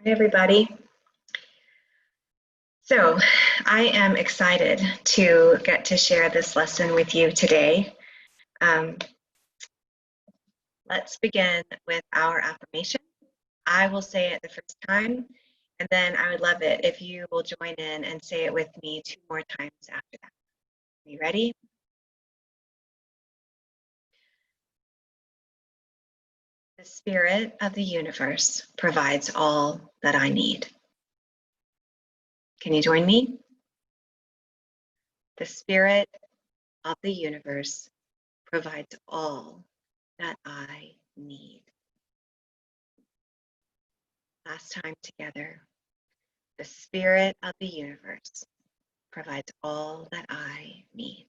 Everybody. So I am excited to get to share this lesson with you today. Let's begin with our affirmation. I will say it the first time, and then I would love it if you will join in and say it with me 2 more times after that. Are you ready? The spirit of the universe provides all that I need. Can you join me? The spirit of the universe provides all that I need. Last time together. The spirit of the universe provides all that I need.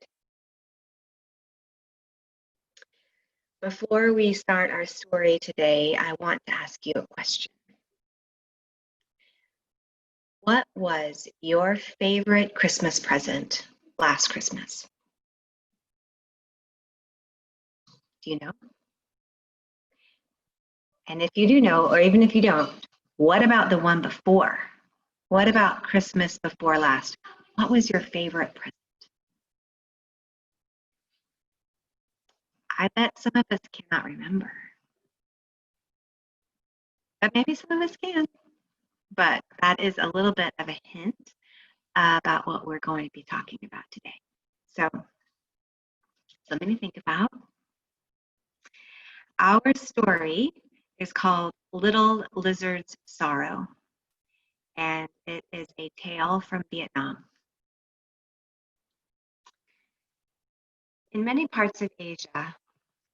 Before we start our story today, I want to ask you a question. What was your favorite Christmas present last Christmas? Do you know? And if you do know, or even if you don't, what about the one before? What about Christmas before last? What was your favorite present? I bet some of us cannot remember. But maybe some of us can. But that is a little bit of a hint about what we're going to be talking about today. So something to think about. Our story is called Little Lizard's Sorrow, and it is a tale from Vietnam. In many parts of Asia,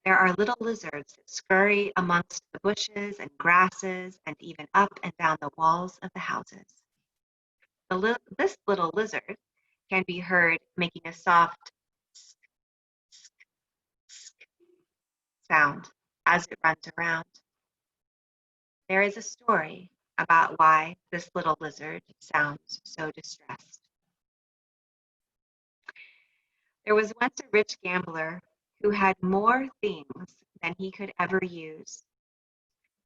there are little lizards that scurry amongst the bushes and grasses and even up and down the walls of the houses. This little lizard can be heard making a soft sk, sk, sk sound as it runs around. There is a story about why this little lizard sounds so distressed. There was once a rich gambler who had more things than he could ever use,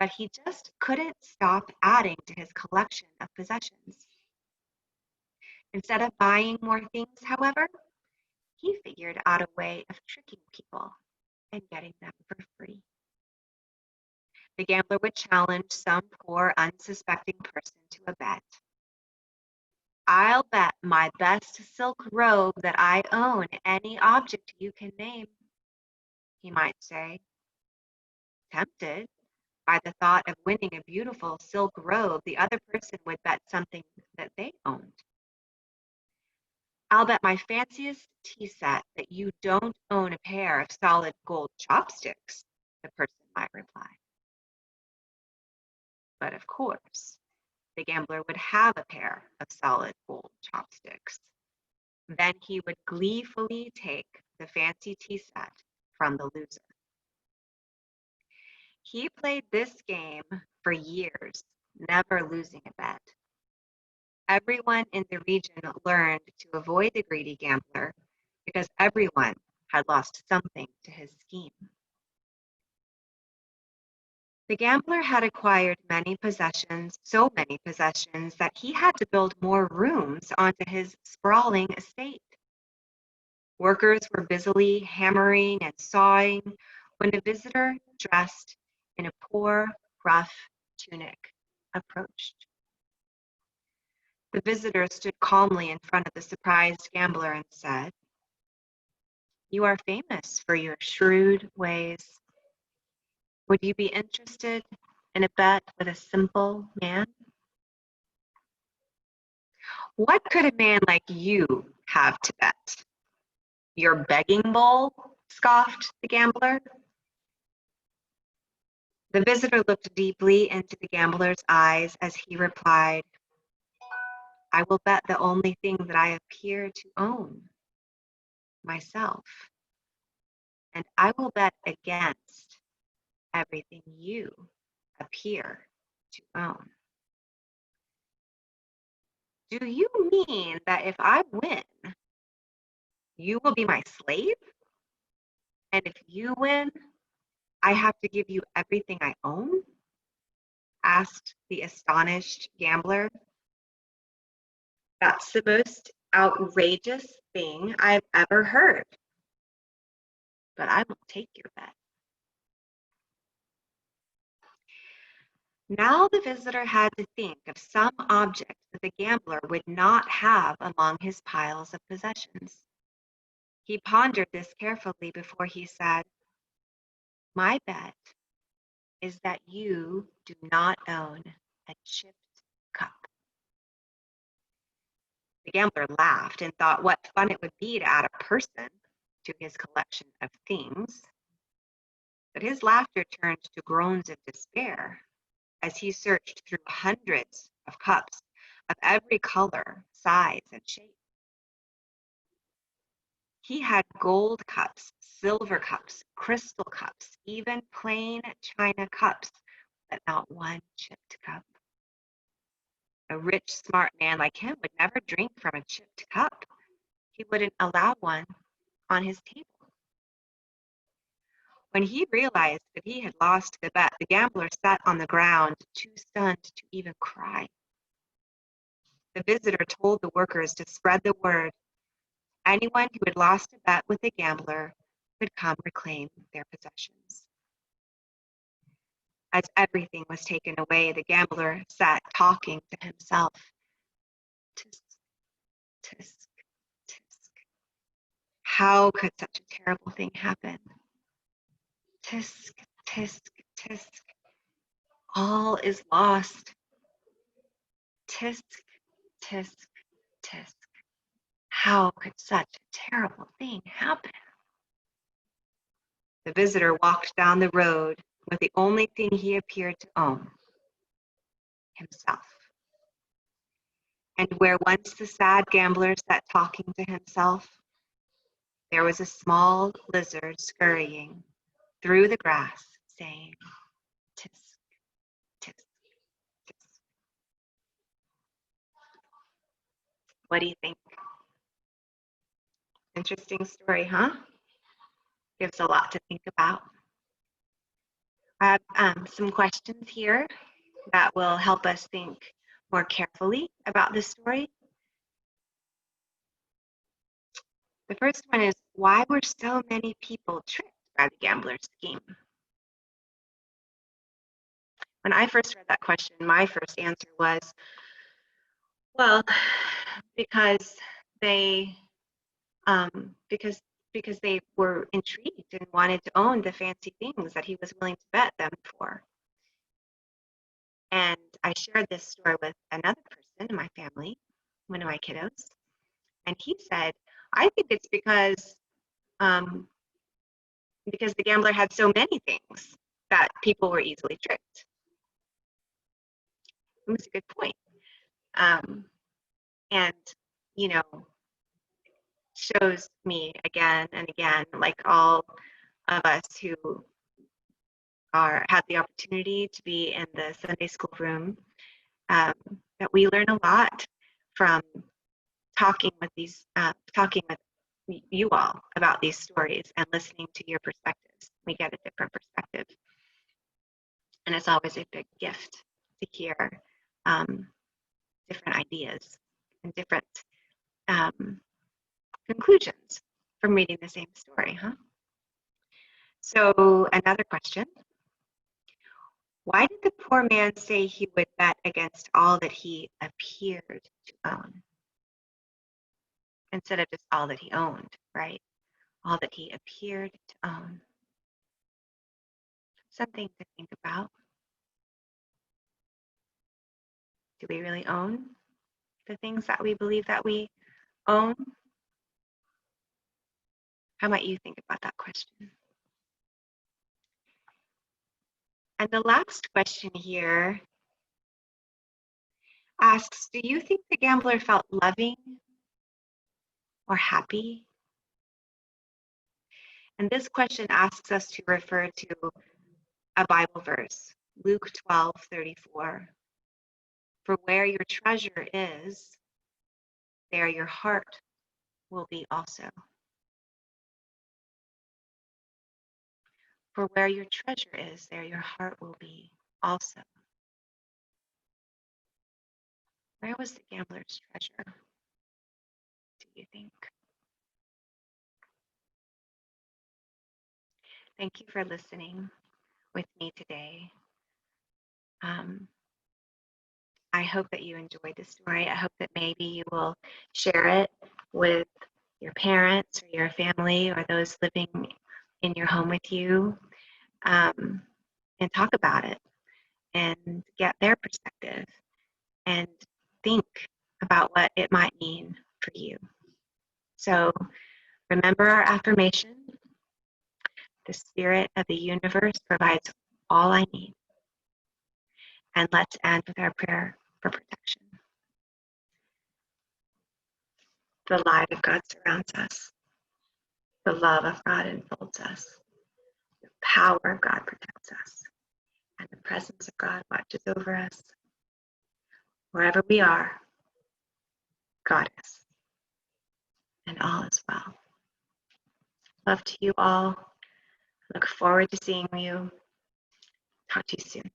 but he just couldn't stop adding to his collection of possessions. Instead of buying more things, however, he figured out a way of tricking people and getting them for free. The gambler would challenge some poor, unsuspecting person to a bet. I'll bet my best silk robe that I own any object you can name, he might say. Tempted by the thought of winning a beautiful silk robe, the other person would bet something that they owned. I'll bet my fanciest tea set that you don't own a pair of solid gold chopsticks, the person might reply. But of course, the gambler would have a pair of solid gold chopsticks. Then he would gleefully take the fancy tea set from the loser. He played this game for years, never losing a bet. Everyone in the region learned to avoid the greedy gambler because everyone had lost something to his scheme. The gambler had acquired many possessions, so many possessions, that he had to build more rooms onto his sprawling estate. Workers were busily hammering and sawing when a visitor dressed in a poor, rough tunic approached. The visitor stood calmly in front of the surprised gambler and said, "You are famous for your shrewd ways. Would you be interested in a bet with a simple man?" "What could a man like you have to bet? Your begging bowl?" scoffed the gambler. The visitor looked deeply into the gambler's eyes as he replied, "I will bet the only thing that I appear to own, myself. And I will bet against everything you appear to own." "Do you mean that if I win, you will be my slave? And if you win, I have to give you everything I own?" asked the astonished gambler, "That's the most outrageous thing I've ever heard, but I will take your bet." Now the visitor had to think of some object that the gambler would not have among his piles of possessions. He pondered this carefully before he said, "My bet is that you do not own a chipped cup." The gambler laughed and thought what fun it would be to add a person to his collection of things. But his laughter turned to groans of despair as he searched through hundreds of cups of every color, size, and shape. He had gold cups, silver cups, crystal cups, even plain china cups, but not one chipped cup. A rich, smart man like him would never drink from a chipped cup. He wouldn't allow one on his table. When he realized that he had lost the bet, the gambler sat on the ground, too stunned to even cry. The visitor told the workers to spread the word. Anyone who had lost a bet with the gambler could come reclaim their possessions. As everything was taken away, the gambler sat talking to himself. Tisk, tisk, tisk. How could such a terrible thing happen? Tisk, tisk, tisk. All is lost. Tisk, tisk, tisk. How could such a terrible thing happen? The visitor walked down the road with the only thing he appeared to own, himself. And where once the sad gambler sat talking to himself, there was a small lizard scurrying through the grass, saying, "Tisk, tisk, tisk." What do you think? Interesting story, huh? Gives a lot to think about. I have some questions here that will help us think more carefully about this story. The first one is, why were so many people tricked by the gambler's scheme? When I first read that question, my first answer was, well, because they because they were intrigued and wanted to own the fancy things that he was willing to bet them for. And I shared this story with another person in my family, one of my kiddos, and he said, "I think it's because the gambler had so many things that people were easily tricked." It was a good point. And, you know, shows me again and again, like all of us who have the opportunity to be in the Sunday school room, that we learn a lot from talking with you all about these stories and listening to your perspectives. We get a different perspective, and it's always a big gift to hear different ideas and different conclusions from reading the same story, huh? So another question. Why did the poor man say he would bet against all that he appeared to own instead of just all that he owned, right? All that he appeared to own. Something to think about. Do we really own the things that we believe that we own? How might you think about that question? And the last question here asks, do you think the gambler felt loving or happy? And this question asks us to refer to a Bible verse, Luke 12:34. For where your treasure is, there your heart will be also. For where your treasure is, there your heart will be also. Where was the gambler's treasure, do you think? Thank you for listening with me today. Um, I hope that you enjoyed the story. I hope that maybe you will share it with your parents or your family or those living in your home with you, and talk about it and get their perspective and think about what it might mean for you. So remember our affirmation: the spirit of the universe provides all I need. And let's end with our prayer for protection. The light of God surrounds us. The love of God enfolds us. The power of God protects us. And the presence of God watches over us. Wherever we are, God is. And all is well. Love to you all. Look forward to seeing you. Talk to you soon.